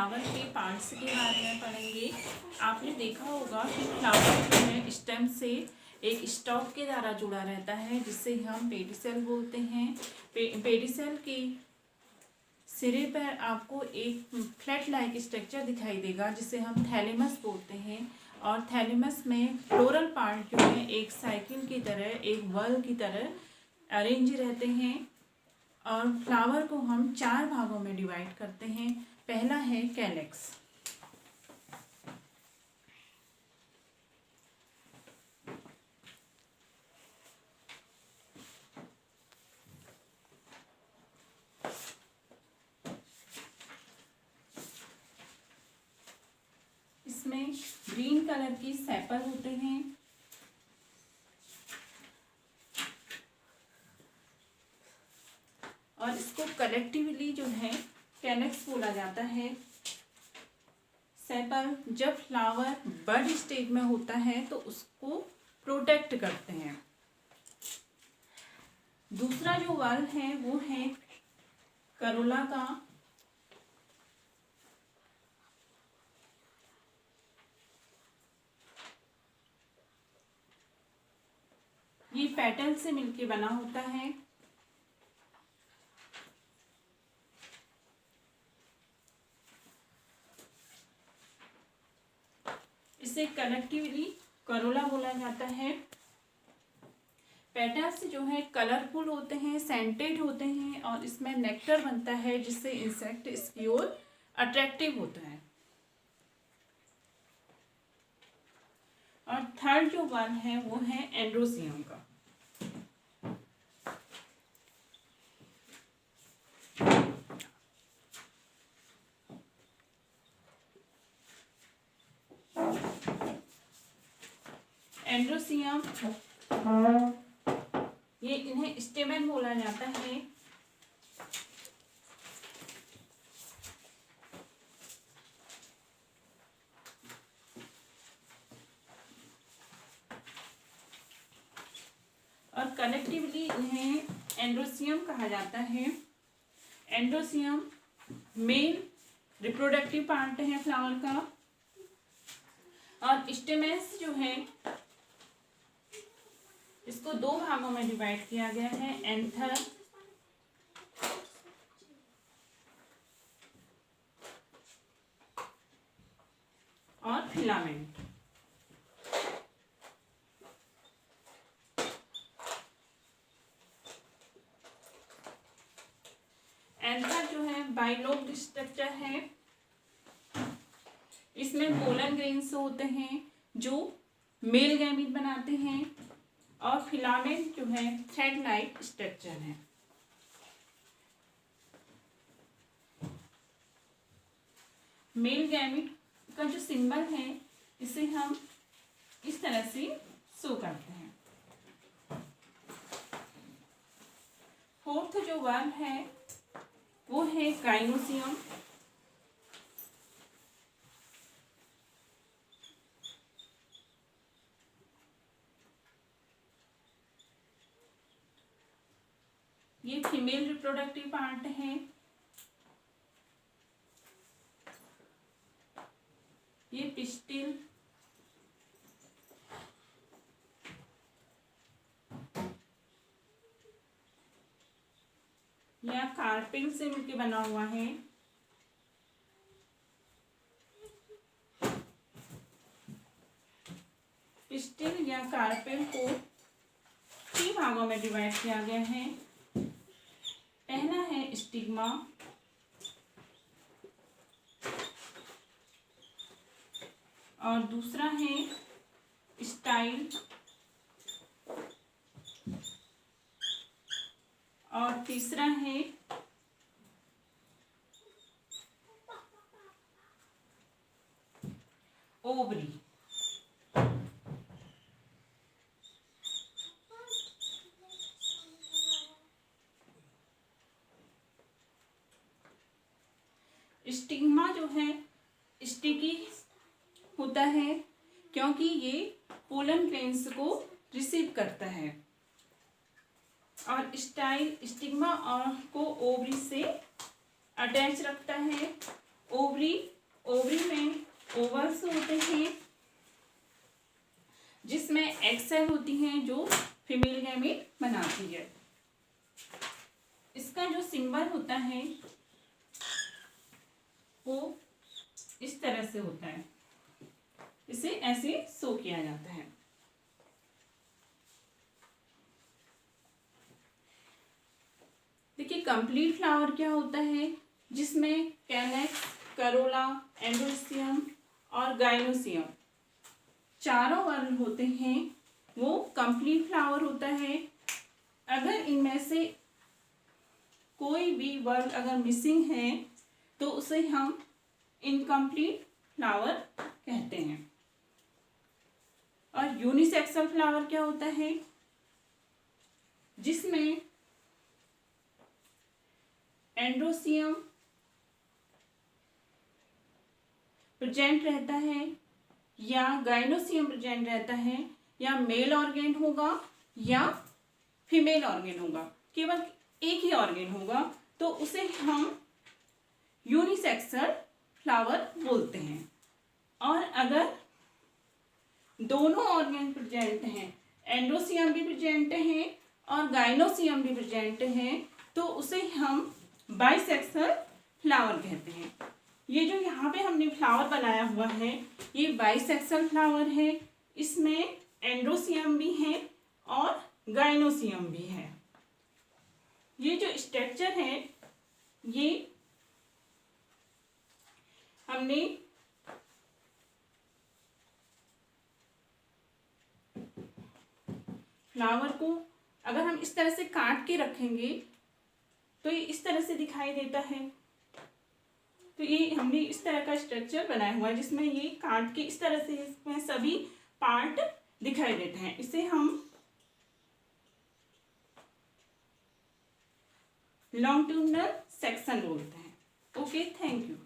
Flower के parts के बारे में पढ़ेंगे। आपने देखा होगा कि फ्लावर जो है स्टेम से एक स्टॉक के द्वारा जुड़ा रहता है, जिसे हम पेडिसेल बोलते हैं। पेडिसेल के सिरे पर आपको एक फ्लैट लाइक स्ट्रक्चर दिखाई देगा, जिसे हम थैलेमस बोलते हैं। और थैलेमस में फ्लोरल पार्ट जो है एक साइकिल की तरह, एक बॉल की तरह अरेंज रहते हैं। और फ्लावर को हम 4 भागों में डिवाइड करते हैं। पहला है कैलेक्स। इसमें ग्रीन कलर की सेपल होते हैं। और इसको कलेक्टिवली जो है कैलेक्स बोला जाता है। सेपल जब फ्लावर बड स्टेज में होता है तो उसको प्रोटेक्ट करते हैं। दूसरा जो वाल है वो है करोला का। ये पेटल से मिलके बना होता है। इसे कलेक्टिवली करोला बोला जाता है। पेटल्स जो है कलरफुल होते हैं, सेंटेड होते हैं और इसमें नेक्टर बनता है, जिससे इंसेक्ट इसकी ओर अट्रैक्टिव होता है। और थर्ड जो वाल है वो है एंड्रोसियम का। एंड्रोसियम ये इन्हें स्टेमन बोला जाता है। और कलेक्टिवली इन्हें एंड्रोसियम कहा जाता है। एंड्रोसियम मेल रिप्रोडक्टिव पार्ट है फ्लावर का। और स्टेमेंस जो है इसको 2 भागों में डिवाइड किया गया है, एंथर और फिलामेंट। एंथर जो है बाइलोब्ड स्ट्रक्चर है। इसमें पोलन ग्रेन्स होते हैं जो मेल गैमीट बनाते हैं। और फिलामेंट जो है थ्रेड लाइक स्ट्रक्चर है। मेल गैमीट का जो सिंबल है इसे हम इस तरह से शो करते हैं। फोर्थ जो वर्ब है वो है गाइनोसियम। ये फीमेल रिप्रोडक्टिव पार्ट है। ये पिस्टिल, या कार्पेल से मिलके बना हुआ है। पिस्टिल या कार्पेल को 3 भागों में डिवाइड किया गया है। पहला है स्टिग्मा, और दूसरा है स्टाइल, और तीसरा है ओवरी। स्टिग्मा जो है स्टिकी होता है क्योंकि ये पोलन ग्रेन्स को रिसीव करता है। और स्टाइल स्टिग्मा और को ओवरी से अटैच रखता है। ओवरी, ओवरी में ओवल्स होते हैं जिसमें एग सेल होती हैं जो फीमेल गैमेट बनाती है। इसका जो सिंबल होता है वो इस तरह से होता है, इसे ऐसे शो किया जाता है। देखिए कंप्लीट फ्लावर क्या होता है, जिसमें कैलेक्स, करोला, एंड्रोसियम और गाइनोसियम चारों वर्ण होते हैं, वो कंप्लीट फ्लावर होता है। अगर इनमें से कोई भी वर्ण अगर मिसिंग है तो उसे हम इनकम्प्लीट फ्लावर कहते हैं। और यूनिसेक्सुअल फ्लावर क्या होता है, जिसमें एंड्रोसियम प्रेजेंट रहता है या गाइनोसियम प्रेजेंट रहता है, या मेल ऑर्गेन होगा या फीमेल ऑर्गेन होगा, केवल एक ही ऑर्गेन होगा, तो उसे हम यूनिसेक्सुअल फ्लावर बोलते हैं। और अगर दोनों ऑर्गेन प्रेजेंट हैं, एंड्रोसियम भी प्रेजेंट है और गाइनोसियम भी प्रेजेंट है, तो उसे हम बाइसेक्सुअल फ्लावर कहते हैं। ये जो यहाँ पे हमने फ्लावर बनाया हुआ है ये बाइसेक्सुअल फ्लावर है, इसमें एंड्रोसियम भी है और गाइनोसियम भी है। ये जो स्ट्रक्चर है ये हमने फ्लावर को अगर हम इस तरह से काट के रखेंगे तो ये इस तरह से दिखाई देता है। तो ये हमने इस तरह का स्ट्रक्चर बनाया हुआ है जिसमें ये काट के इस तरह से इसमें सभी पार्ट दिखाई देते हैं। इसे हम लॉन्गिट्यूडिनल सेक्शन बोलते हैं। Okay, thank you.